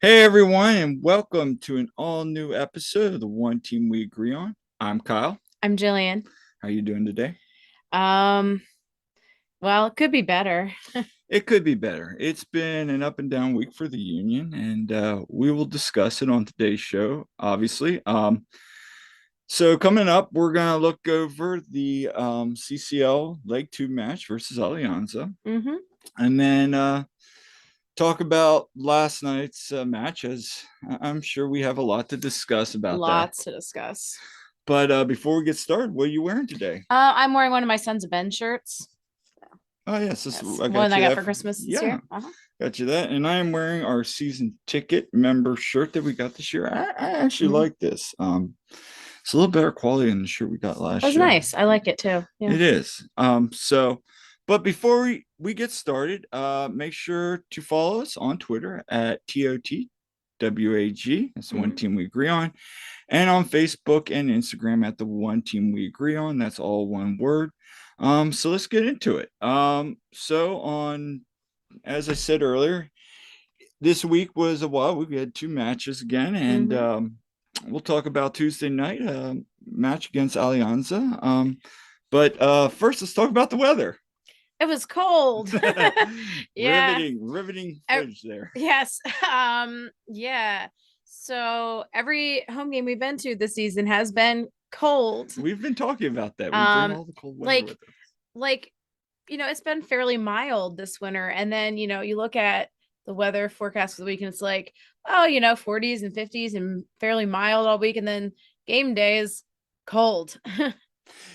Hey everyone, and welcome to an all-new episode of the One Team We Agree On. I'm Kyle. I'm Jillian. How you doing today? Well, it could be better. It could be better. It's been an up and down week for the union, and we will discuss it on today's show, obviously. So coming up, we're gonna look over the CCL Leg 2 match versus Alianza, and then talk about last night's match, as I'm sure we have a lot to discuss about Lots to discuss. But before we get started, what are you wearing today? I'm wearing one of my Sons of Ben shirts. Oh yes, One I got for Christmas this year. Got you that, and I am wearing our season ticket member shirt that we got this year. I actually like this. It's a little better quality than the shirt we got last year. It was nice. I like it too. Yeah. It is. But before we get started, make sure to follow us on Twitter at TOTWAG. That's the One Team We Agree On. And on Facebook and Instagram at the One Team We Agree On. That's all one word. So let's get into it. As I said earlier, this week was a while. We had two matches again, and we'll talk about Tuesday night match against Alianza. But first, let's talk about the weather. It was cold. Yeah. Riveting footage there. Yes. Yeah. So every home game we've been to this season has been cold. We've been talking about that. We bring all the cold weather with us. It's been fairly mild this winter. And then, you look at the weather forecast for the week and it's like, 40s and 50s and fairly mild all week. And then game day is cold.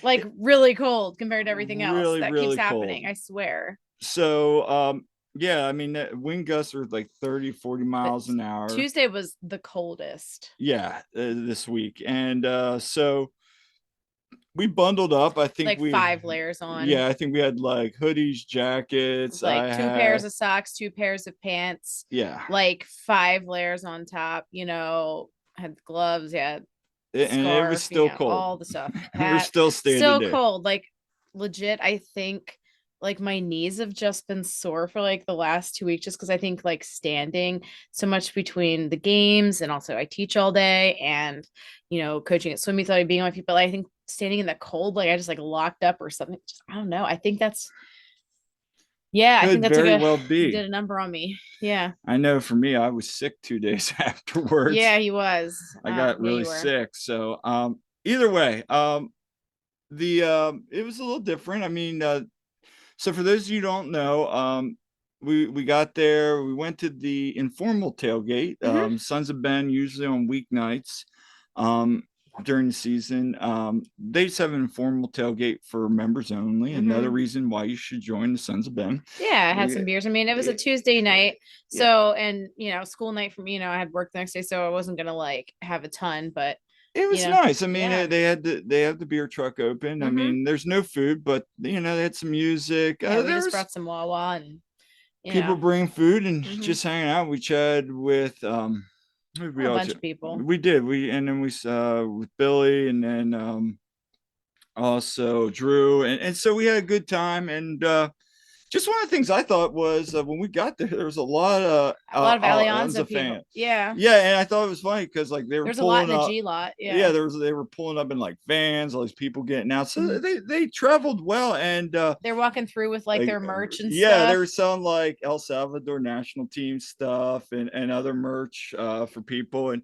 Like really cold compared to everything else that keeps happening. Cold. I swear. So, yeah, I mean, wind gusts are like 30, 40 miles an hour. Tuesday was the coldest. Yeah, this week. And so we bundled up. I think we 5 layers on. Yeah, I think we had like hoodies, jackets, like two pairs of socks, 2 pairs of pants. Yeah. Like 5 layers on top, had gloves, yeah. And scarf, it was still cold. All the stuff. We're still standing still there. Cold. Like legit, I think like my knees have just been sore for like the last 2 weeks, just because I think like standing so much between the games, and also I teach all day, and coaching at swim meets, being on my feet. But I think standing in the cold, like I just like locked up or something. Just I don't know. I think that's I think that's very well be. Did a number on me. Yeah. I know for me, I was sick 2 days afterwards. Yeah, he was. I got really sick. So either way, it was a little different. I mean, so for those of you who don't know, we got there, we went to the informal tailgate. Sons of Ben, usually on weeknights. During the season, they just have an informal tailgate for members only. Another reason why you should join the Sons of Ben. Yeah, I had some beers. I mean, it was a Tuesday night, so and school night for me. I had work the next day, so I wasn't gonna like have a ton, but it was nice. I mean, they had the beer truck open. I mean, there's no food, but they had some music. Yeah, we just brought some Wawa, and people bring food and just hanging out. We chatted with a bunch of people. We did. And then we with Billy, and then also Drew, and so we had a good time. And just one of the things I thought was when we got there was a lot of Alianza fans. Yeah, and I thought it was funny because like there's a lot in the G lot. Yeah, they were pulling up in like vans, all these people getting out. So they traveled well, and they're walking through with like their merch and stuff. Yeah, they were selling like El Salvador national team stuff and other merch for people, and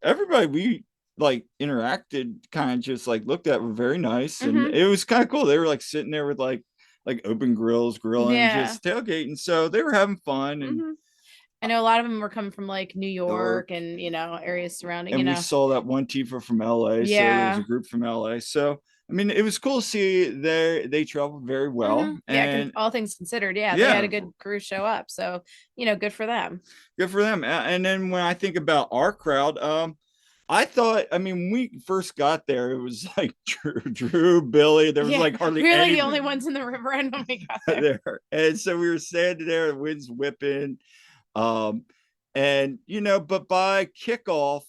everybody we like interacted kind of just like looked at were very nice, and it was kind of cool. They were like sitting there with like open grills, grilling, just tailgating. So they were having fun. And I know a lot of them were coming from like New York and areas surrounding. And we saw that one Tifa from LA. Yeah. So there was a group from LA. So I mean, it was cool to see they traveled very well. And all things considered, they had a good crew show up. So good for them. Good for them. And then when I think about our crowd, I thought, I mean, when we first got there, it was like Drew, Billy. There was like hardly we were like the only ones in the river end when we got there. And so we were standing there, the wind's whipping. And but by kickoff,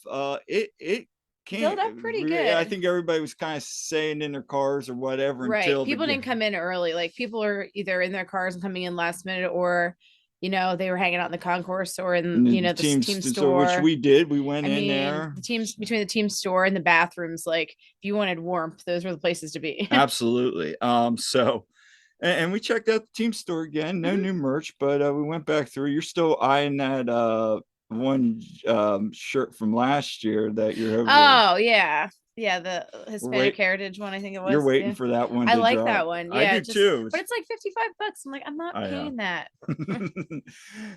it Filled can't. up pretty I good. think everybody was kind of staying in their cars or whatever Right. until the People game. didn't come in early. Like people are either in their cars and coming in last minute or, they were hanging out in the concourse or in, And the this team teams, so which store. we did. We went I in mean, there. the teams between the team store and the bathrooms, like if you wanted warmth, those were the places to be. Absolutely. So and we checked out the team store again. No Mhm. new merch, but we went back through. You're still eyeing that one shirt from last year that you're over. Oh yeah. Yeah, the We're Hispanic wait. Heritage one, I think it You're was. waiting Yeah. for that one I to like drop. that one. I Yeah, do too. but it's like $55. I'm like, I'm not I know. paying that.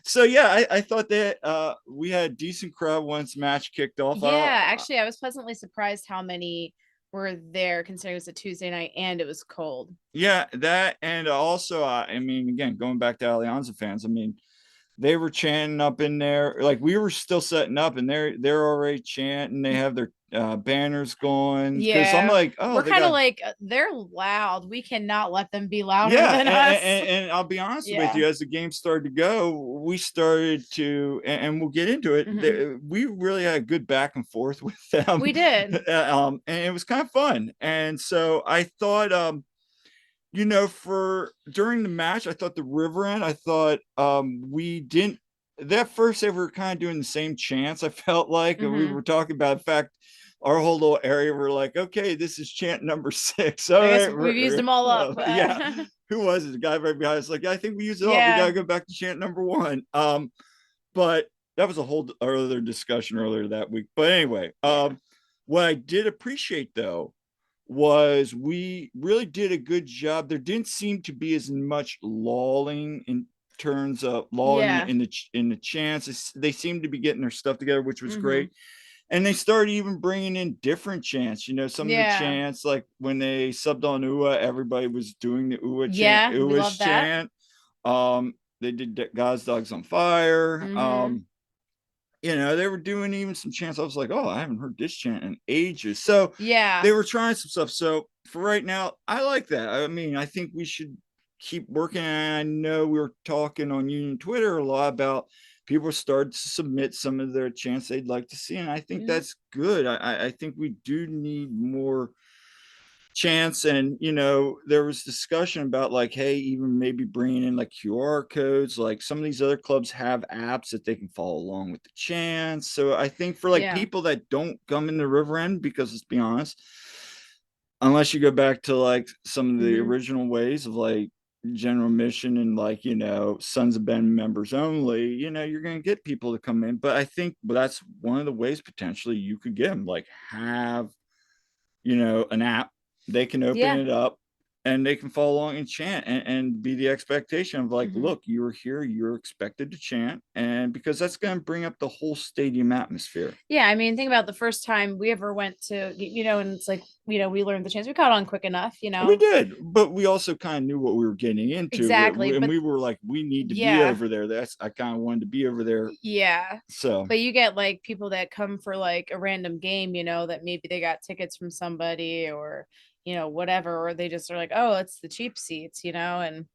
So yeah, I thought that we had a decent crowd once match kicked off. Yeah, actually, I was pleasantly surprised how many were there considering it was a Tuesday night and it was cold. Yeah, that and also I mean again going back to Alianza fans, I mean they were chanting up in there like we were still setting up and they're already chanting. They have their banners going because I'm Yeah. like, oh, We're they kind of got. like they're loud. We cannot let them be louder Yeah, than us. and I'll be honest with Yeah. you, as the game started to go, we started to, and we'll get into it. Hmm. We really had a good back and forth with them, We did. and it was kind of fun. And so I thought, for during the match, I thought the river end, I thought we didn't. That first, they were kind of doing the same chants. I felt like we Hmm. were talking about the fact our whole little area. We're like, okay, this is chant number 6. All I guess right, we've used them all up. yeah. Who was it? The guy right behind us, like, yeah, I think we used it all. We Yeah. gotta go back to chant number 1. But that was a whole other discussion earlier that week. But anyway, Yeah. what I did appreciate though was we really did a good job. There didn't seem to be as much lulling in terms of lulling Yeah. in the chance. They seemed to be getting their stuff together, which was Hmm. great. And they started even bringing in different chants. Some of the Yeah. chants, like when they subbed on UA, everybody was doing the UA chant, Yeah. We UA's love that. chant. They did God's Dogs on Fire. Hmm. They were doing even some chants. I was like, oh, I haven't heard this chant in ages. So Yeah. they were trying some stuff. So for right now, I like that. I mean, I think we should keep working. And I know we were talking on Union Twitter a lot about people started to submit some of their chants they'd like to see. And I think Hmm. that's good. I think we do need more chance. And there was discussion about like, hey, even maybe bringing in like QR codes. Like some of these other clubs have apps that they can follow along with the chance. So I think for like Yeah. people that don't come in the river end, because let's be honest, unless you go back to like some of the Hmm. original ways of like general mission and like Sons of Ben members only, you're going to get people to come in. But I think that's one of the ways potentially you could get them, like have an app. They can open Yeah. it up and they can follow along and chant and be the expectation of like, Hmm. look, you're here, you're expected to chant. And because that's going to bring up the whole stadium atmosphere. Yeah, I mean, think about the first time we ever went to, and it's like, we learned the chance. We caught on quick enough, We did, but we also kind of knew what we were getting into. Exactly. And But we were like, we need to be yeah, over there. I kind of wanted to be over there. yeah. So, But you get like people that come for like a random game, that maybe they got tickets from somebody or, whatever, or they just are like, oh, it's the cheap seats, and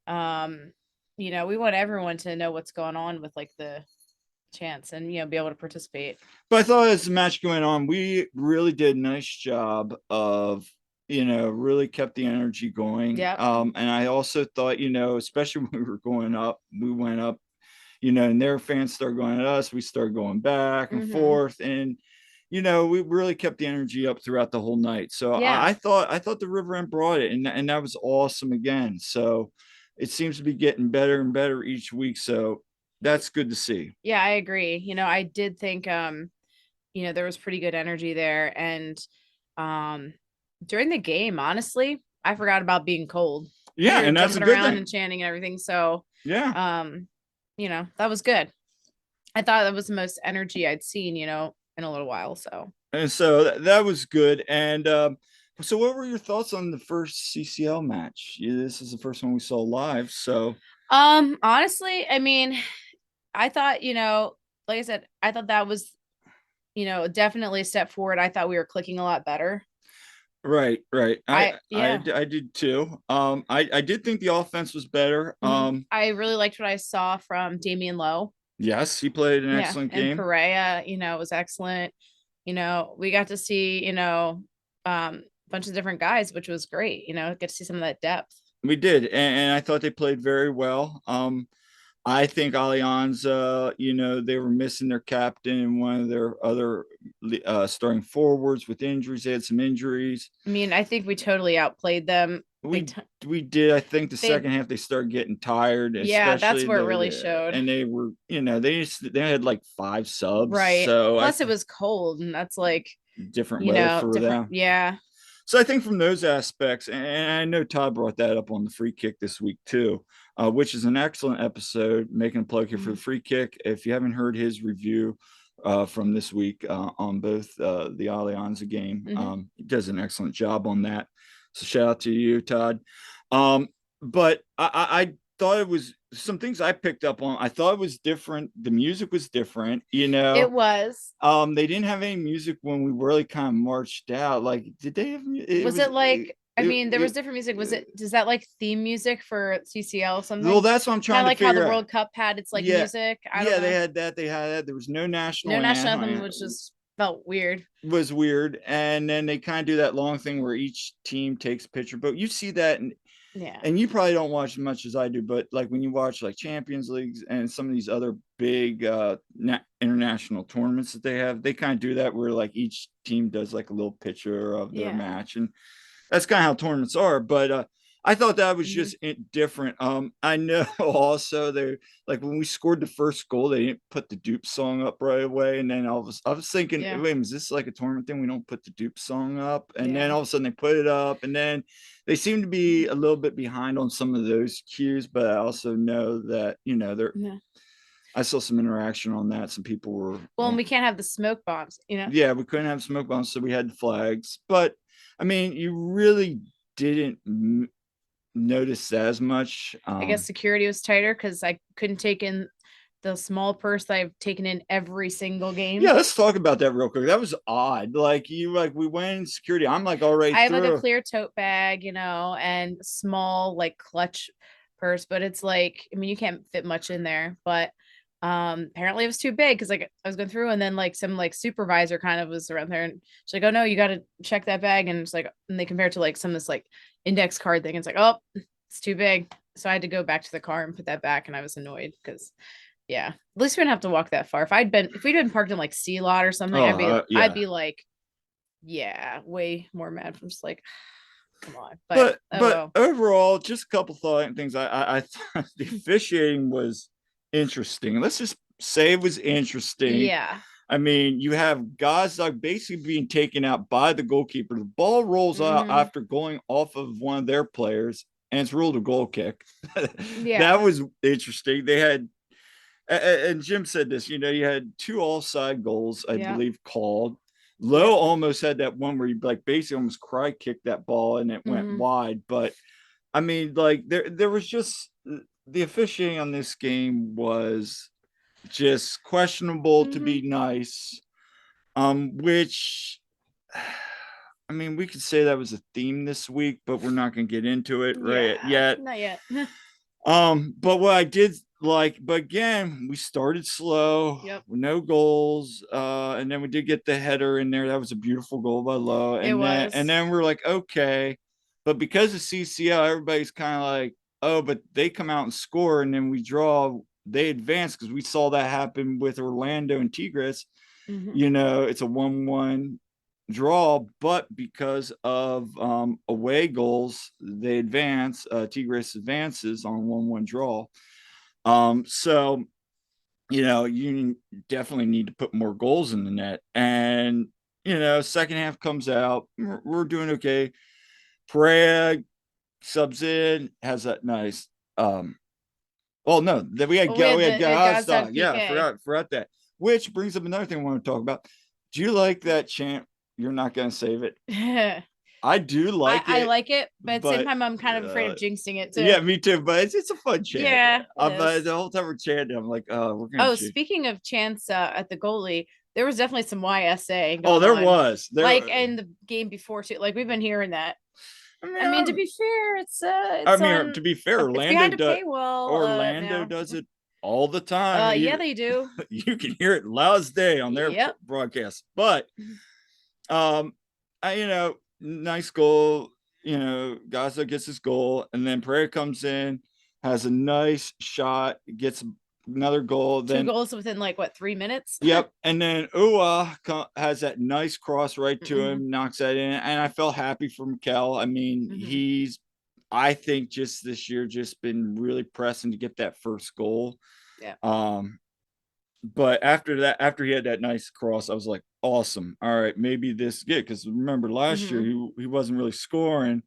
um, we want everyone to know what's going on with like the chance and, be able to participate. but I thought as the match going on, we really did a nice job of really kept the energy going. Yep. And I also thought, especially when we were going up, we went up, and their fans started going at us. We started going back and Hmm. forth, and we really kept the energy up throughout the whole night. So Yeah. I thought the River End brought it, and that was awesome again. So it seems to be getting better and better each week. So that's good to see. Yeah, I agree. I did think there was pretty good energy there. And um during the game, honestly, I forgot about being cold. We Yeah, were and that's a jumping good around and thing. chanting and everything. So Yeah. um, that was good. I thought that was the most energy I'd seen, in a little while. So And so that was good. And so, what were your thoughts on the first CCL match? This is the first one we saw live. So, honestly, I mean, I thought, like I said, I thought that was, definitely a step forward. I thought we were clicking a lot better. right, right. Yeah. I did too. I did think the offense was better. I really liked what I saw from Damian Lowe. Yes, he played an Yeah, excellent and game. Perea, was excellent. We got to see, a bunch of different guys, which was great. Get to see some of that depth. We did, and I thought they played very well. I think Alianza, they were missing their captain and one of their other starting forwards with injuries. They had some injuries. I mean, I think we totally outplayed them. We we did. I think the They, second half they started getting tired, yeah, that's especially where it really showed. and they were, they had like five subs, Right. so I Plus, it was cold, and that's like, different weather for different. them. Yeah. So I think from those aspects, and I know Todd brought that up on the free kick this week too, which is an excellent episode. Making a plug here for the free kick. If you haven't heard his review from this week on both the Alianza game, he does an excellent job on that. So shout out to you, Todd. Um, but I thought it was some things I picked up on. I thought it was different. The music was different, It was. They didn't have any music when we really kind of marched out. Like, did they have? Was it like? I mean, there was it, different music. Was it? Does that like theme music for CCL or well, something? that's what I'm Kind trying of to like how the figure out. World Cup had its like Yeah, music. I don't yeah, they know. had that. They had that. There was no No national national anthem. anthem, which just felt weird. Was weird, and then they kind of do that long thing where each team takes a picture. But you see that, Yeah. and you probably don't watch as much as I do, but like when you watch like Champions Leagues and some of these other big international tournaments that they have, they kind of do that where like each team does like a little picture of their Yeah. match, and that's kind of how tournaments are. But I thought that was Mhm. just different. I know also they like when we scored the first goal, they didn't put the Doop song up right away, and then I was thinking, Yeah. wait, is this like a tournament thing? We don't put the Doop song up, and then Yeah. all of a sudden they put it up, and then they seem to be a little bit behind on some of those cues. But I also know that they're. Yeah. I saw some interaction on that. Some people were, Well, and we can't have the smoke bombs. yeah, we couldn't have smoke bombs, so we had the flags. But I mean, you really didn't notice that as much. I guess security was tighter because I couldn't take in the small purse that I've taken in every single Yeah, game. let's talk about that real quick. That was odd. Like we went in security. I'm like all right I have like a through. clear tote bag, and small like clutch purse, but it's like, I mean, you can't fit much in there, but apparently it was too big because like I was going through and then like some like supervisor kind of was around there and she's like, oh no, you got to check that bag. And it's like, and they compare it to like some of this like index card thing. It's like, oh, it's too big. So I had to go back to the car and put that back. And I was annoyed because yeah, at least we didn't have to walk that far. If we'd been parked in like C lot or something, Oh I'd yeah. be like, yeah, way more mad from just like, come on. But oh But well. overall, just a couple thought things. I thought the officiating was interesting. Let's just say it was interesting. Yeah. I mean, you have guys like basically being taken out by the goalkeeper. The ball rolls out Hmm. after going off of one of their players, and it's ruled a goal kick. Yeah. That was interesting. They had, and Jim said this, you had two offside goals, I Yeah. believe, called. Lowe Yeah. almost had that one where he like basically almost cry kicked that ball and it went Hmm. wide. But I mean, like there was just the officiating on this game was just questionable to Hmm. be nice. Which I mean, we could say that was a theme this week, but we're not going to get into it right Yeah. yet. Not yet. But what I did like, but again, we started slow, Yep. no goals, and then we did get the header in there. That was a beautiful goal by Lowe, It and was. then we're like, okay, but because of CCL, everybody's kind of like, oh, but they come out and score, and then we draw. They advance because we saw that happen with Orlando and Tigres. Hmm. It's a 1-1 draw, but because of away goals, they advance. Tigres advances on 1-1 draw. So you definitely need to put more goals in the net. And second half comes out, we're doing okay. Perea subs in, has that nice. Well, no, that Well, we had we had the Gazdag Yeah, PK. forgot that. Which brings up another thing I want to talk about. Do you like that chant? You're not gonna save it. I I do like it, like it, but at the same but time, I'm kind of afraid of jinxing it too. yeah, me too. But it's a fun chant. Yeah, it But is. the whole time we're chanting, I'm like, oh, we're gonna Oh, cheat. speaking of chance at the goalie, there was definitely some YSA Oh, going there on, was like there. in the game before too. Like we've been hearing that. I mean, I mean, to be fair, I it's mean, on, to be fair, it's behind a paywall Orlando now. does it. all the time. Yeah, they do. You can hear it loud as day on their Yep. broadcast. But nice goal. Gaza gets his goal, and then Pereira comes in, has a nice shot, gets another goal. Two Then goals within like what, 3 minutes? yep, and then Ua has that nice cross right to Mhm. him, knocks that in, and I felt happy for Mikel. I mean, Mhm. I think just this year, just been really pressing to get that first goal. Yeah. But after that, after he had that nice cross, I was like, awesome. All right, maybe this good, because remember last year Mhm. he wasn't really scoring.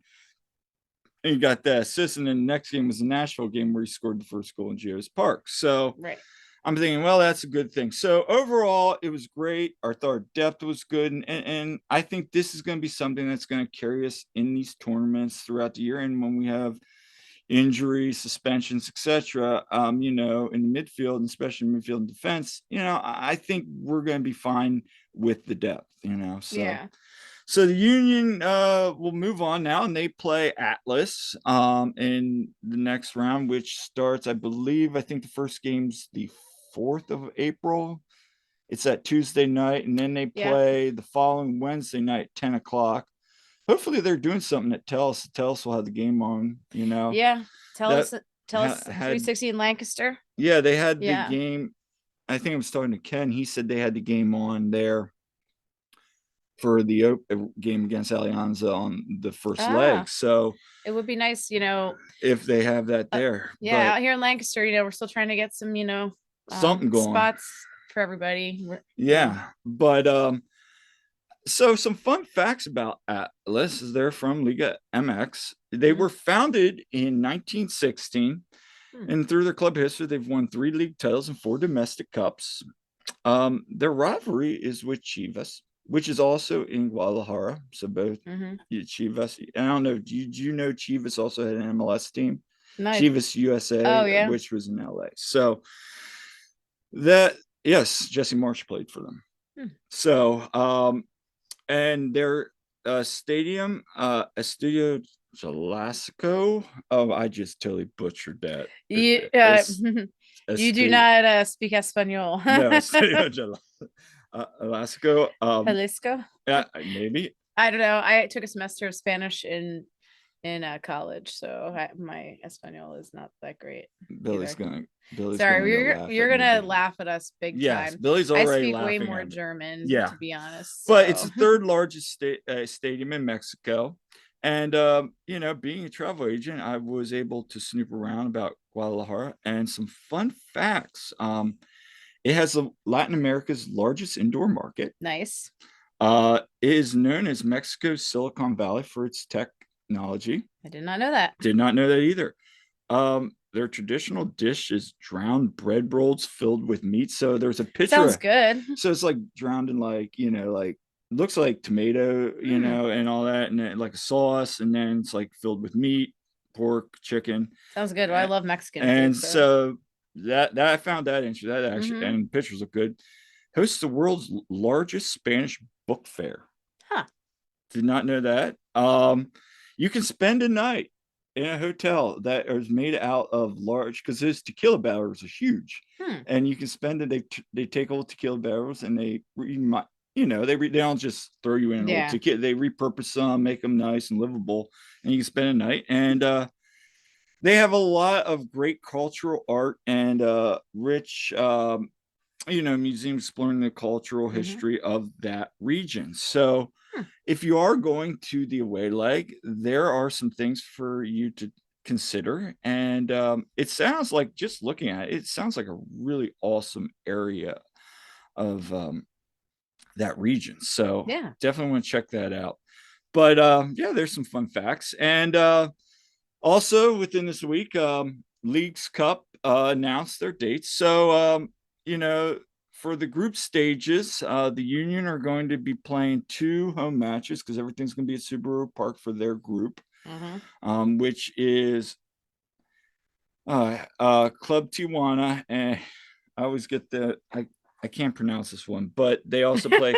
And he got that assist, and then the next game was the Nashville game where he scored the first goal in Geo's Park. So Right. I'm thinking, well, that's a good thing. So overall, it was great. Our third depth was good, and I think this is going to be something that's going to carry us in these tournaments throughout the year. And when we have injuries, suspensions, etc., in the midfield, and especially midfield and defense, I think we're going to be fine with the depth. So. Yeah. So the Union will move on now, and they play Atlas in the next round, which starts, I think the first game's the 4th of April. It's that Tuesday night, and then they Yeah. play the following Wednesday night, 10 o'clock. Hopefully they're doing something at Tellus. Tellus will have the game on, Yeah. Tell that us tell us had 360 in Lancaster. yeah, they had the Yeah. game. I think I was talking to Ken. He said they had the game on there for the game against Alianza on the first leg. Ah, So it would be nice, if they have that there, yeah, but out here in Lancaster, we're still trying to get some, something going. spots for everybody. Yeah. But so some fun facts about Atlas is they're from Liga MX. They Mhm. were founded in 1916, Hmm. and through their club history, they've won 3 league titles and 4 domestic cups. Their rivalry is with Chivas, which is also in Guadalajara. So both Mhm. Chivas. I don't know. Do you know Chivas also had an MLS team? Nice. Chivas USA, Oh yeah. which was in LA. So that yes, Jesse Marsh played for them. Hmm. So and their stadium, Estadio Jalisco. Oh, I just totally butchered that. You It's you do Estate. not speak Espanol. No, Estadio Jalisco. Jalisco. Yeah, maybe I don't know. I took a semester of Spanish in college, so my Espanol is not that great Billy's either. gonna Billy's Sorry, gonna go you're laugh you're at me gonna again. laugh at us big Yes, time. Billy's I already speak way laughing more at me. German, Yeah, to be honest. but it's So the third largest stadium in Mexico. And being a travel agent, I was able to snoop around about Guadalajara and some fun facts. It has Latin America's largest indoor market. nice. It is known as Mexico's Silicon Valley for its technology. I did not know that. Did not know that either. Their traditional dish is drowned bread rolls filled with meat. So there's a picture Sounds of, good. so it's like drowned in like looks like tomato, Mm, and all that, and then like a sauce, and then it's like filled with meat, pork, chicken, sounds good. Well, I love Mexican and food, so. so that I found that interesting. That actually, Hmm. and pictures look good. Hosts the world's largest Spanish book fair. Huh. Did not know that. You can spend a night in a hotel that is made out of large, because those tequila barrels are huge, Hmm. and you can spend it. They take old tequila barrels and they don't just throw you in an old Yeah. tequila. They repurpose some, make them nice and livable, and you can spend a night. And they have a lot of great cultural art and rich museums exploring the cultural Hmm. history of that region. So Hmm. if you are going to the away leg, there are some things for you to consider. And it sounds like, just looking at it, it sounds like a really awesome area of that region. So Yeah. definitely want to check that out. But yeah, there's some fun facts. And also within this week, Leagues Cup announced their dates. So, you know, for the group stages, the Union are going to be playing 2 home matches, because everything's going to be at Subaru Park for their group, Hmm. which is Club Tijuana. And I always get I can't pronounce this one, but they also play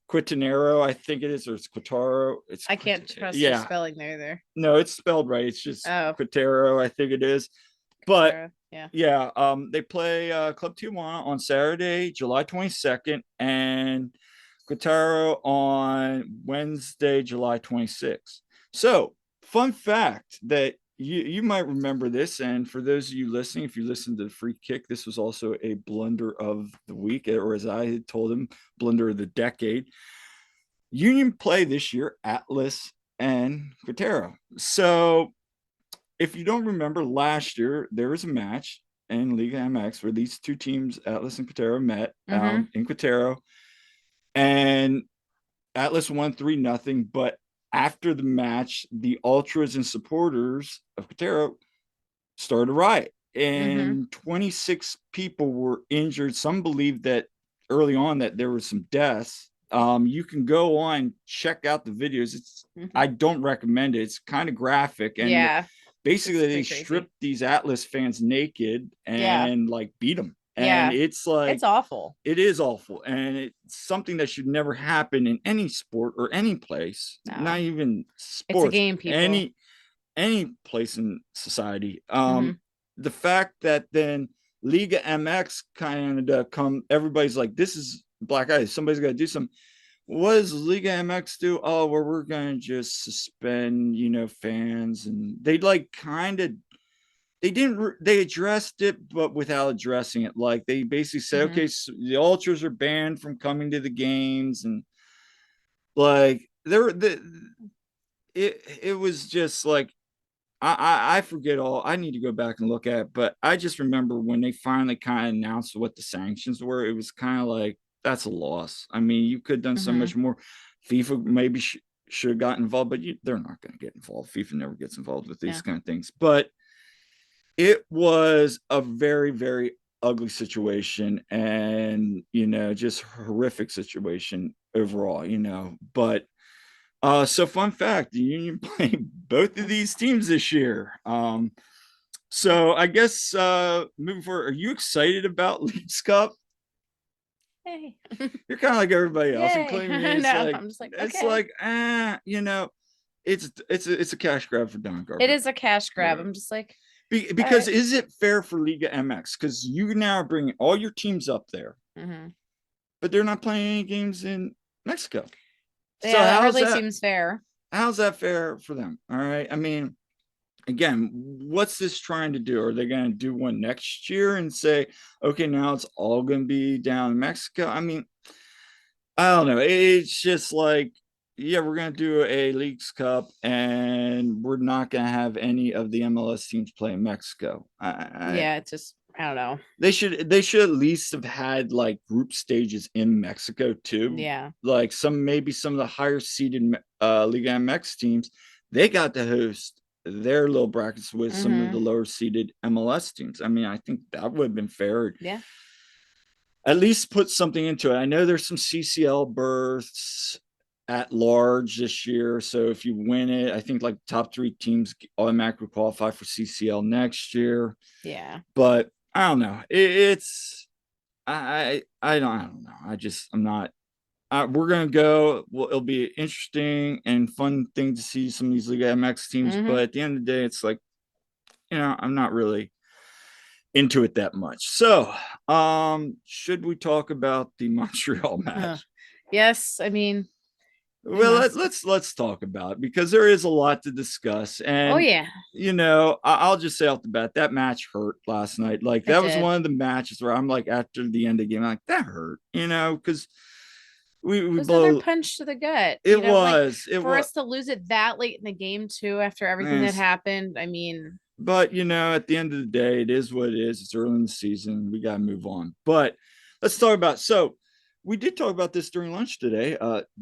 Quitanero, I think it is, or it's Quitaro. I can't trust your Yeah, spelling there either. no, it's spelled right. It's just Oh, Quitero, I think it is. But Tara. Yeah. Yeah, they play Club Tijuana on Saturday, July 22nd, and Querétaro on Wednesday, July 26th. So, fun fact that you might remember this, and for those of you listening, if you listened to the free kick, this was also a blunder of the week, or as I had told him, blunder of the decade. Union play this year, Atlas and Querétaro. So if you don't remember, last year there was a match in Liga MX where these two teams, Atlas and Querétaro, met Mm-hmm. in Querétaro, and Atlas won 3-0. But after the match, the ultras and supporters of Querétaro started a riot, Mm-hmm. and 26 people were injured. Some believe that early on that there was some deaths. You can go on, check out the videos. Mm-hmm. I don't recommend it. It's kind of graphic, and Yeah. It's basically they pretty stripped crazy. these Atlas fans naked Yeah. and like beat them. And Yeah. it's It's like awful. it is awful, and it's something that should never happen in any sport or any place, not No. even It's a sports, game, people. any place in society. Mm-hmm. The fact that then Liga MX kind of come, everybody's like, this is black eyes. Somebody's got to do something. What does Liga MX do? Oh, well, we're gonna just suspend, fans, and they like kind of they didn't they addressed it, but without addressing it. Like they basically said, Mm-hmm. okay, so the ultras are banned from coming to the games, and like it was just like I forget all. I need to go back and look at it, but I just remember when they finally kind of announced what the sanctions were. It was kind of like that's a loss. I mean, you could have done so Mm-hmm. much more. FIFA maybe should have gotten involved, but they're not going to get involved. FIFA never gets involved with these Yeah. kind of things. But it was a very, very ugly situation, and just horrific situation overall. But so fun fact, the Union played both of these teams this year. So I guess moving forward, are you excited about Leagues Cup? Yay. You're kind of like everybody else, Yay. including me. It's No, like I'm just like, it's okay. like it's a cash grab for Don It Garber. is a cash grab. Yeah. I'm just like, all Because right. is it fair for Liga MX? Because you now are bringing all your teams up there, Mm-hmm. but they're not playing any games in Mexico. So Yeah, that hardly seems fair. how's that fair for them? All right. I mean, again, what's this trying to do? Are they going to do one next year and say, okay, now it's all going to be down in Mexico? I mean, I don't know. It's just like, yeah, we're going to do a Leagues Cup, and we're not going to have any of the MLS teams play in Mexico. Yeah, it's just, I don't know. They should at least have had like group stages in Mexico too. Yeah. Like maybe some of the higher seeded Liga MX teams, they got to host their little brackets with some of the Mm-hmm. lower seeded MLS teams. I mean, I think that would have been fair. Yeah. At least put something into it. I know there's some CCL berths at large this year. So if you win it, I think like top three teams automatically qualify for CCL next year. Yeah. But I don't know. It's I don't know. I'm not. We're gonna go. Well, it'll be interesting and fun thing to see some of these Liga MX teams. Mm-hmm. But at the end of the day, it's like I'm not really into it that much. So, should we talk about the Montreal Uh, match? yes, I mean, we Well, must. let's talk about it because there is a lot to discuss, Oh, and yeah, I'll just say off the bat that match hurt last night. Like it that was did. one of the matches where I'm like after the end of the game, I'm like that hurt, because we It was another blow. punch to the gut, It like was it for was, us to lose it that late in the game, too, after everything that yes. happened. I mean, But at the end of the day, it is what it is. It's early in the season. We got to move on. But let's talk about. So we did talk about this during lunch today.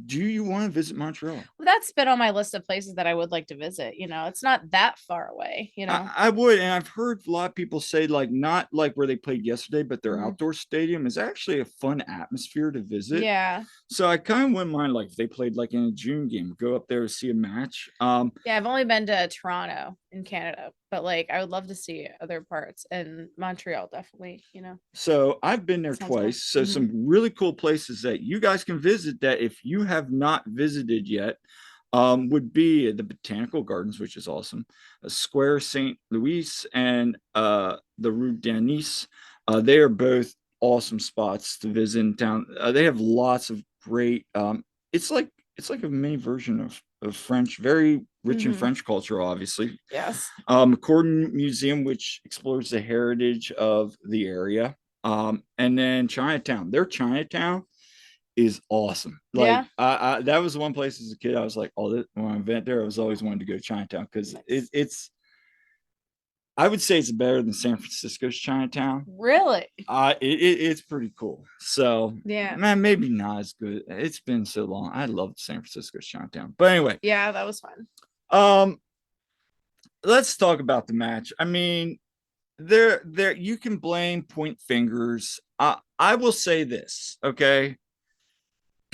Do you want to visit Montreal? well, that's been on my list of places that I would like to visit. It's not that far away. I would, and I've heard a lot of people say like not like where they played yesterday, but their Mhm. outdoor stadium is actually a fun atmosphere to visit. Yeah. So I kind of wouldn't mind like if they played like in a June game, go up there to see a match. Yeah, I've only been to Toronto in Canada, but like I would love to see other parts and Montreal definitely. So I've been there Sounds fun. twice. So Hmm. some really cool places that you guys can visit that if you have not visited yet. would be the Botanical Gardens, which is awesome, Square St. Louis, and the Rue Denis. They are both awesome spots to visit in town. They have lots of great. It's like it's like a mini version of French, very rich in Hmm. French culture, obviously. Yes. Cordon Museum, which explores the heritage of the area. And then Chinatown. Their Chinatown is awesome. Like Yeah. that was one place as a kid I was like, oh, when I went there, I was always wanting to go to Chinatown because Nice. it's. I would say it's better than San Francisco's Chinatown. Really? It's pretty cool. So, Yeah. man, maybe not as good. It's been so long. I loved San Francisco's Chinatown. But anyway, Yeah, that was fun. um, let's talk about the match. I mean, there you can blame point fingers. I will say this, okay?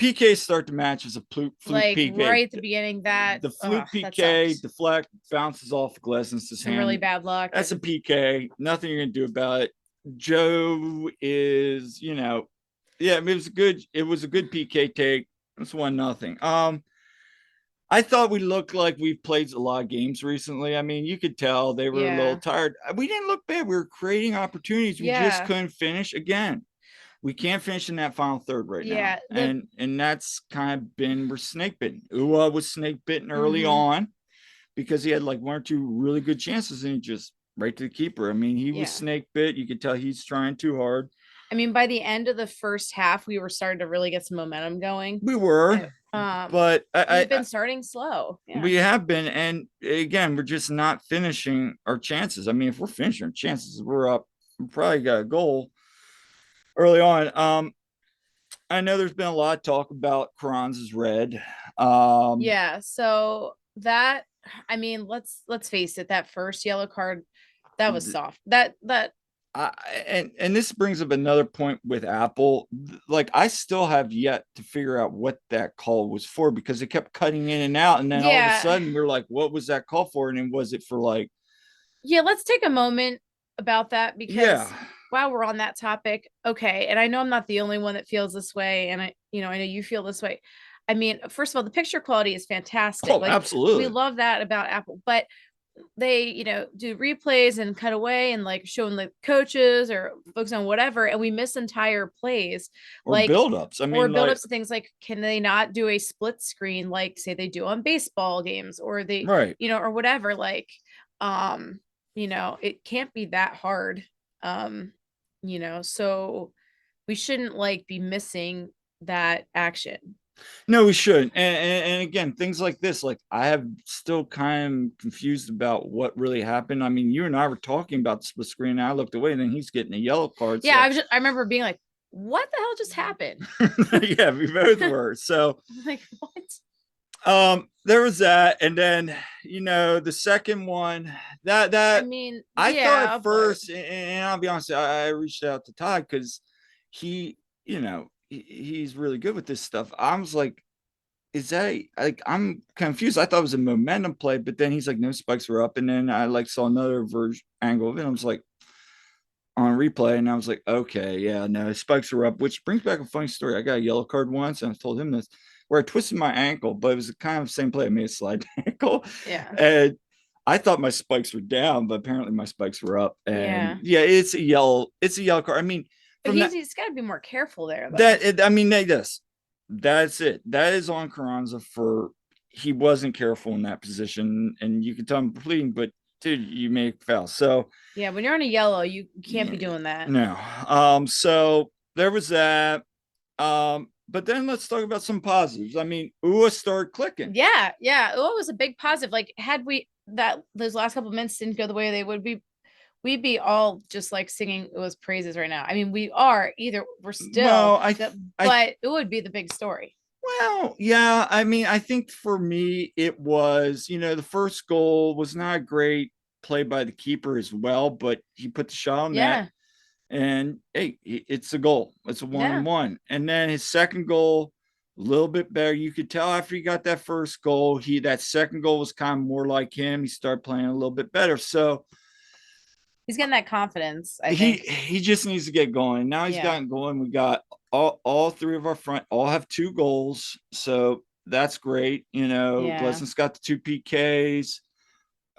PK start the match as a fluke Like PK. right at the beginning, that The fluke that PK sucked. deflect bounces off Glesnes' Some really hand. bad luck. That's a And PK. Nothing you're gonna do about it. Joe is, yeah, it was good. It was a good PK take. It's 1-0. I thought we looked like we've played a lot of games recently. I mean, you could tell they were a little yeah, tired. We didn't look bad. We were creating opportunities. We just yeah, couldn't finish again. We can't finish in that final third right now. yeah. The And that's kind of been we're snake bitten. Ua was snake bitten early hmm on because he had like one or two really good chances and he just right to the keeper. I mean, he was yeah. snake bit. You could tell he's trying too hard. I mean, by the end of the first half, we were starting to really get some momentum going. We were, Uh, but we've been starting slow. Yeah. we have been, and again, we're just not finishing our chances. I mean, if we're finishing our chances, we're up. We probably got a goal early on. I know there's been a lot of talk about Kranz's red. Um, Yeah. So that, I mean, let's face it, that first yellow card, that was soft. That I, and this brings up another point with Apple. Like I still have yet to figure out what that call was for because it kept cutting in and out, and then all of a yeah. sudden we're like, "What was that call for?" And then was it for like, Yeah, let's take a moment about that yeah, because while we're on that topic, okay, and I know I'm not the only one that feels this way, and I know you feel this way. I mean, first of all, the picture quality is fantastic. oh, Like we absolutely, love that about Apple, but they, do replays and cut away and like showing the coaches or focus on whatever, and we miss entire plays, or like buildups. I or mean, like, buildups of things like can they not do a split screen like say they do on baseball games or they, right? or whatever, like um it can't be that hard. um so we shouldn't like be missing that action. No, we should. And again, things like this, like I have still kind of confused about what really happened. I mean, you and I were talking about the split screen. And I looked away, and then he's getting a yellow card. Yeah, So I remember being like, what the hell just happened? yeah, we both were. So Like what? there was that, and then the second one I that mean, I thought yeah, at but first, and I'll be honest, I reached out to Todd because he, he's really good with this stuff. I was like, is that like I'm confused. I thought it was a momentum play, but then he's like, no, spikes were up, and then I like saw another version angle of it. And I was like on replay, and I was like, okay, yeah, no, spikes were up, which brings back a funny story. I got a yellow card once, and I told him this where I twisted my ankle, but it was kind of the same play. I made a slide ankle, yeah, and I thought my spikes were down, but apparently my spikes were up. And yeah. yeah, it's a yellow card. I mean, But from that he's got to be more careful there though. that I mean, that's it. That is on Carranza for he wasn't careful in that position, and you can tell him pleading, but dude, you make foul. So Yeah, when you're on a yellow, you can't be yeah, doing that. no. So there was that. But then let's talk about some positives. I mean, Ua started clicking. Yeah, yeah. Oh, it was a big positive. Like had we that those last couple of minutes didn't go the way they would be, we'd be all just like singing it was praises right now. I mean, we are either we're still Well, I but it would be the big story. well, yeah. I mean, I think for me, it was, the first goal was not a great play by the keeper as well, but he put the shot on net. Yeah, And hey, it's a goal. It's a one yeah. and one. And then his second goal, a little bit better. You could tell after he got that first goal, that second goal was kind of more like him. He started playing a little bit better. So He's getting that confidence, I he think. he just needs to get going. Now he's Yeah. gotten going. We got all three of our front all have 2 goals. So That's great. Yeah. Glesnes got the two PKs.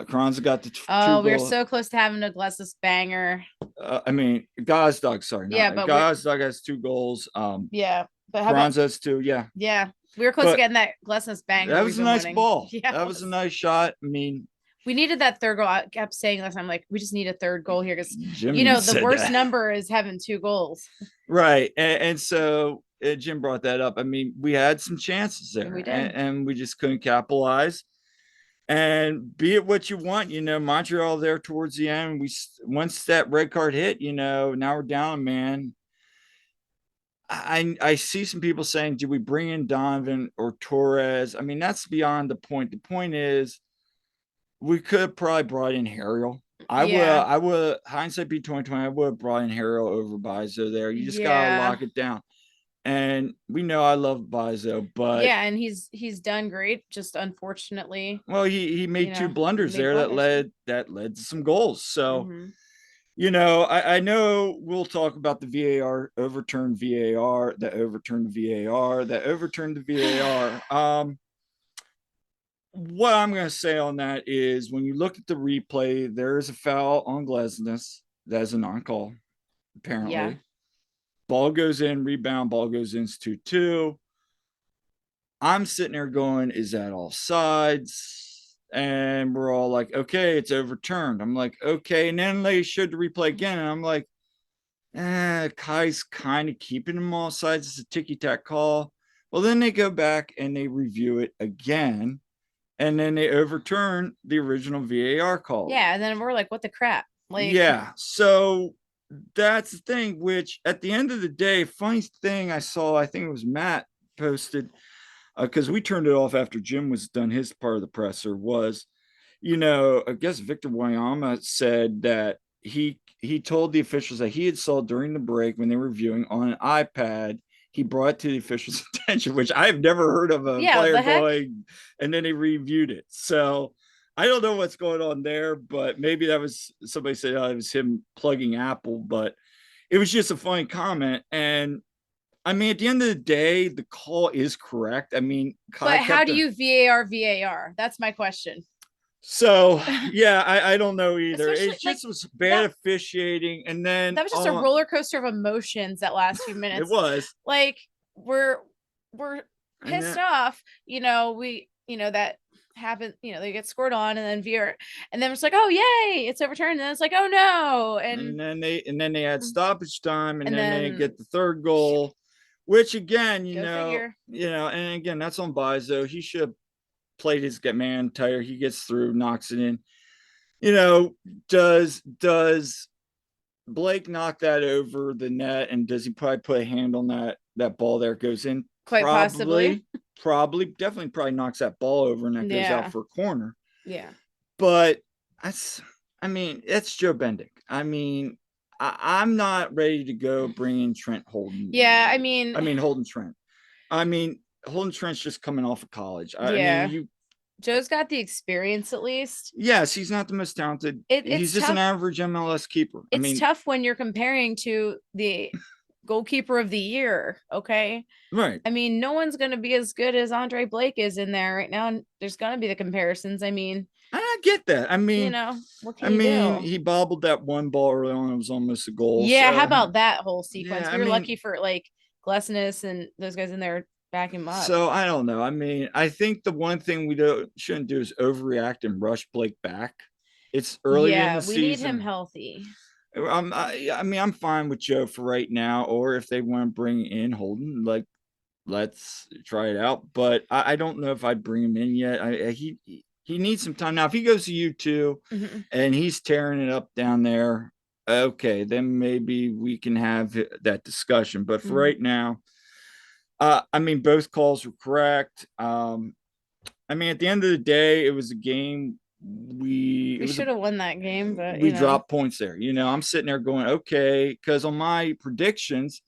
Kronza got the two Oh, we were goal. so close to having a Glasses banger. I mean, Gazdag, sorry, Yeah, not but we're Gazdag has two goals. yeah. But how about Kronza has two, yeah. yeah. We were close to But getting that Glasses banger that we've was a been nice winning. ball. Yeah. That was a nice shot. I mean, We needed that third goal. I kept saying last time, like, we just need a third goal here because Jim even the said worst that. number is having two goals. Right. And so Jim brought that up. I mean, we had some chances And we there did. and we just couldn't capitalize. And be it what you want, Montreal there towards the end. Once that red card hit, now we're down, man. I see some people saying, do we bring in Donovan or Torres? I mean, that's beyond the point. The point is, we could have probably brought in Harrell. Yeah. I would hindsight be 2020. I would have brought in Harrell over Bizo there. You just gotta Yeah. lock it down. And we know I love Bizo, but Yeah, and he's done great. Just unfortunately, well, he made two blunders made there blunders. that led to some goals. So Hmm. I know we'll talk about the VAR, overturned VAR, that overturned VAR, that overturned the VAR. What I'm going to say on that is when you look at the replay, there is a foul on Glesnes. That is a non call, Yeah. apparently. Ball goes in, rebound, ball goes in, it's 2-2. I'm sitting there going, is that all sides? And we're all like, okay, it's overturned. I'm like, okay. And then they showed the replay again. And I'm like, Kai's kind of keeping them all sides. It's a ticky tack call. Well, then they go back and they review it again. And then they overturn the original VAR call. Yeah, and then we're like, what the crap? Like, Yeah. So that's the thing, which at the end of the day, funny thing I saw, I think it was Matt posted, because we turned it off after Jim was done his part of the presser, was, I guess Victor Wayama said that he told the officials that he had saw during the break when they were viewing on an iPad. He brought to the officials' attention, which I've never heard of a yeah, player the heck? going, and then he reviewed it. So I don't know what's going on there, but maybe that was somebody said it was him plugging Apple, but it was just a funny comment. And I mean, at the end of the day, the call is correct. I mean, Kai But how kept do the you VAR? That's my question. so yeah, I don't know either. Especially It like just was bad that officiating, and then that was just a roller coaster of emotions that last few it minutes. was, Like we're and pissed then off, we that happened, they get scored on and then veer and then it's like, oh yay, it's overturned, and then it's like, oh no, and then they had stoppage time, and and then they then get the third goal, which again, go figure. and again, that's on Bizo. He should have played his get man tire. He gets through, knocks it in. You know, does Blake knock that over the net, and does he probably put a hand on that ball there goes in? Quite possibly. Probably, definitely, probably knocks that ball over, and that goes out Yeah. for a corner. Yeah. But that's, I mean, it's Joe Bendick. I mean, I'm not ready to go bring in Trent Holden. Yeah, I mean Holden Trent. I mean Holden Trent's just coming off of college. I mean, yeah, Joe's got the experience at least. yes, he's not the most talented. It's He's just an tough. average MLS keeper. I It's mean, tough when you're comparing to the goalkeeper of the year. Okay. right. I mean, no one's going to be as good as Andre Blake is in there right now. And there's going to be the comparisons. I mean, I get that. what can you do? He bobbled that one ball early on. It was almost a goal. Yeah. How So about that whole sequence? yeah, We were lucky for like Glesnes and those guys in there backing him up. so I don't know. I mean, I think the one thing we shouldn't do is overreact and rush Blake back. It's early in Yeah. the We need him season. healthy. I mean, I'm fine with Joe for right now, or if they want to bring in Holden, like, let's try it out. But I don't know if I'd bring him in yet. He needs some time. Now, if he goes to U2 Mhm. and he's tearing it up down there, okay, then maybe we can have that discussion. But for Mhm. right now, I mean, both calls were correct. I mean, at the end of the day, it was a game. We should have won that game, but we dropped points there. I'm sitting there going, okay, because on my predictions,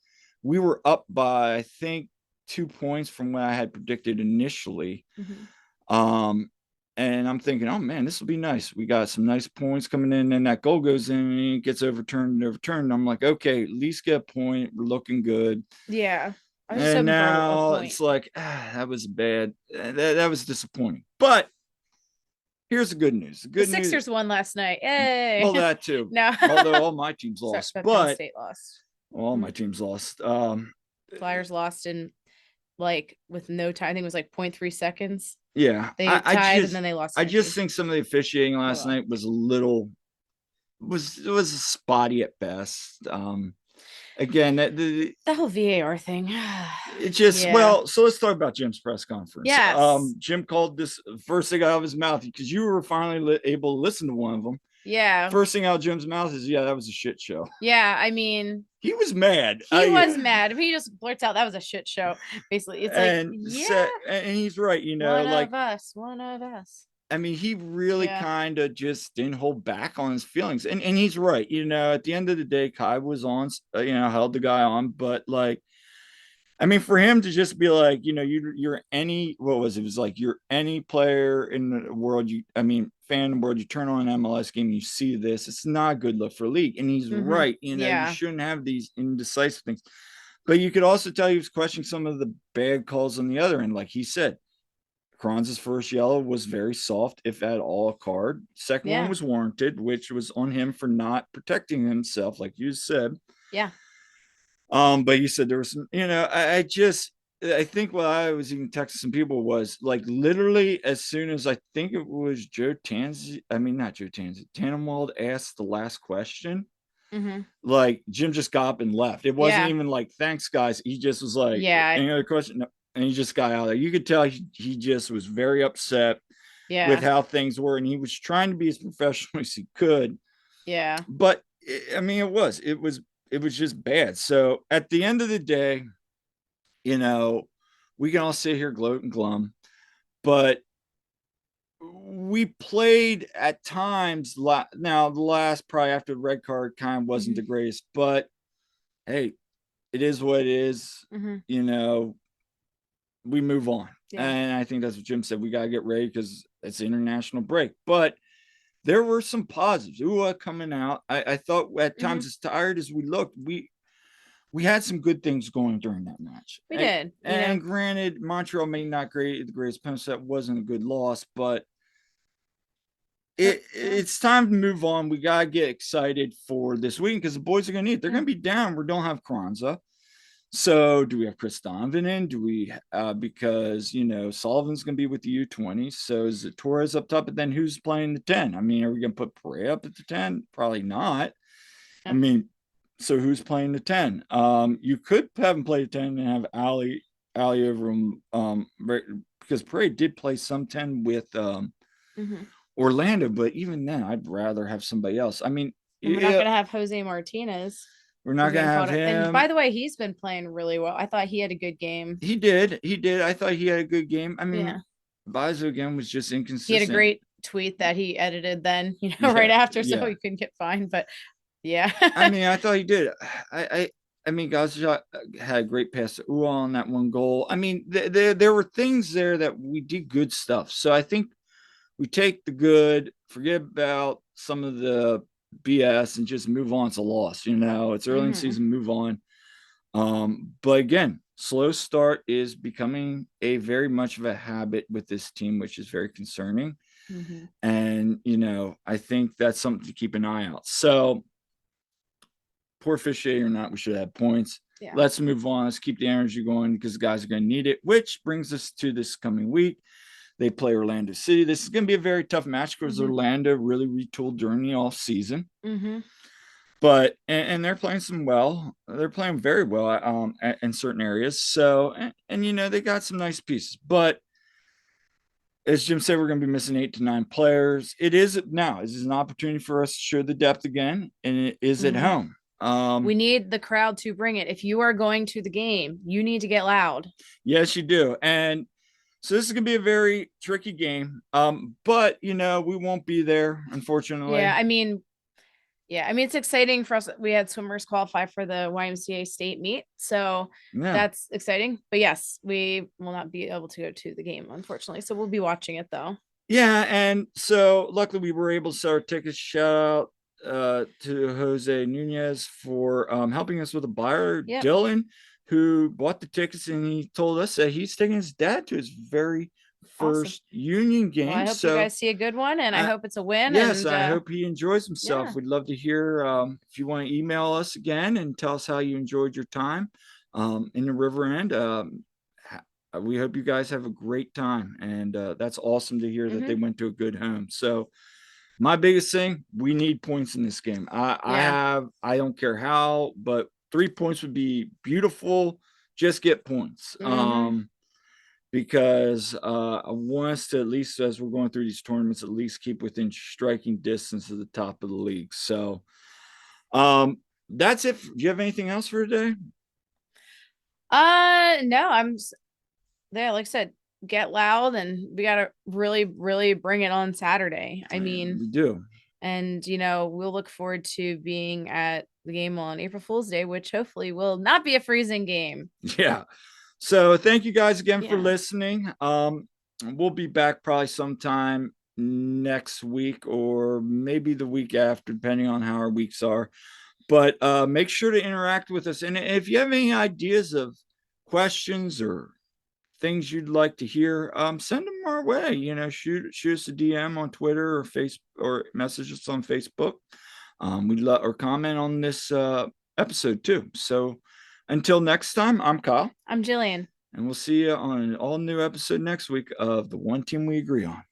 we were up by, I think, 2 points from what I had predicted initially. Mhm. Um, and I'm thinking, oh man, this will be nice. We got some nice points coming in, and that goal goes in and it gets overturned and overturned. I'm like, okay, at least get a point. We're looking good. Yeah. I was just And hoping for a now point. it's like, that was bad. That was disappointing. But here's the good news. The The good news, Sixers won last night. Yay. well, that too. No. Although all my teams Sorry, lost, but Penn but State lost. all my teams lost. Flyers lost in like with no time. I think it was like 0.3 seconds. Yeah, They tied and then they lost I 17. just think some of the officiating Oh last well. night was a little was spotty at best. Again, The whole VAR thing. it just Yeah. well. So let's talk about Jim's press conference. Yes. Jim called this first thing out of his mouth because you were finally able to listen to one of them. Yeah. First thing out of Jim's mouth is, "Yeah, that was a shit show." Yeah. I mean, He was mad. he was mad. He just blurts out that was a shit show. Basically, it's like, And yeah, said, and he's right. one Like of us, one of us. I mean, he really Yeah. kind of just didn't hold back on his feelings. And he's right. At the end of the day, Kai was on, held the guy on. But like, I mean, for him to just be like, you're any, what was it? It was like, you're any player in the world, fan in the world, you turn on an MLS game, you see this, it's not a good look for league. And he's Mm-hmm. right. You Yeah. shouldn't have these indecisive things. But you could also tell he was questioning some of the bad calls on the other end. Like he said, Kranz's first yellow was very soft, if at all, a card. Second one Yeah. was warranted, which was on him for not protecting himself, like you said. Yeah. But you said there was some, I think what I was even texting some people was like literally as soon as I think it was Joe Tanzi, I mean not Joe Tanzi, Tannenwald asked the last question. Mm-hmm. Like Jim just got up and left. It wasn't Yeah. even like thanks guys. He just was like, Yeah. any other question? No. And he just got out there. You could tell he just was very upset with Yeah. how things were, and he was trying to be as professional as he could. Yeah. But I mean, it was just bad. So at the end of the day, we can all sit here gloat and glum, but we played at times. Now the last probably after the red card kind of wasn't Mm-hmm. the greatest, but hey, it is what it is. Mm-hmm. We move on. Yeah. And I think that's what Jim said. We got to get ready because it's an international break. But there were some positives. Coming out. I thought at times, Mm-hmm. as tired as we looked, we had some good things going during that match. We did. And granted, Montreal may not the greatest opponent. That wasn't a good loss, but it's time to move on. We gotta get excited for this week because the boys are gonna need it. They're gonna be down. We don't have Kranza. So do we have Chris Donovan in? Do we because Sullivan's gonna be with the U20? So is it Torres up top? But then who's playing the 10? I mean, are we gonna put Perea up at the 10? Probably not. Yeah. I mean, so who's playing the 10? You could have him play the 10 and have Ali over him, because Perea did play some 10 with Mm-hmm. Orlando, but even then, I'd rather have somebody else. I mean, And we're not gonna have Jose Martinez. we're not gonna have him. And by the way, he's been playing really well. I thought he had a good game. He did. I thought he had a good game. I mean, Yeah. Bazo again was just inconsistent. He had a great tweet that he edited then, right after, so he couldn't get fined. But yeah. I mean, I thought he did. I mean, guys had a great pass to Ua on that one goal. I mean, there were things there that we did good stuff. So I think we take the good, forget about some of the BS, and just move on. It's a loss. It's early in the season, move on. But again, slow start is becoming a very much of a habit with this team, which is very concerning. Mm-hmm. And, I think that's something to keep an eye out. So, poor officiating or not, we should have points. Yeah. Let's move on. Let's keep the energy going because the guys are going to need it, which brings us to this coming week. They play Orlando City. This is going to be a very tough match because Orlando really retooled during the off season. Mm-hmm. But and they're playing they're playing very well in certain areas. So and they got some nice pieces. But as Jim said, we're going to be missing 8 to 9 players. It is an opportunity for us to show the depth again, and it is at home. We need the crowd to bring it. If you are going to the game, you need to get loud. Yes, you do. And so this is going to be a very tricky game. But we won't be there, unfortunately. Yeah, I mean, it's exciting for us. We had swimmers qualify for the YMCA state meet, so that's exciting. But yes, we will not be able to go to the game, unfortunately. So we'll be watching it though. Yeah, and so luckily we were able to sell our tickets. Shout out to Jose Nunez for helping us with a buyer. Yep. Dylan, who bought the tickets, and he told us that he's taking his dad to his very Awesome. first Union Well, I game. hope you So, guys see a good one, and I hope it's a win. yes, And I hope he enjoys yeah. himself. We'd love to hear if you want to email us again and tell us how you enjoyed your time in the River End. We hope you guys have a great time, and that's awesome to hear that they Hmm. went to a good home. So, my biggest thing, we need points in this game. Yeah. I don't care how, but 3 points would be beautiful. Just get points. Hmm. Because I want us to, at least as we're going through these tournaments, at least keep within striking distance of the top of the league. So that's it. Do you have anything else for today? No, there. Like I said, get loud, and we gotta really, really bring it on Saturday. I mean, We do. and we'll look forward to being at the game on April Fool's Day, which hopefully will not be a freezing game. Yeah. So thank you guys again for Yeah. listening. We'll be back probably sometime next week or maybe the week after, depending on how our weeks are. But make sure to interact with us. And if you have any ideas of questions or things you'd like to hear, send them our way. Shoot us a DM on Twitter or Facebook, or message us on Facebook. We'd love, or comment on this episode too. So until next time, I'm Kyle, I'm Jillian. and we'll see you on an all new episode next week of the One Team We Agree On.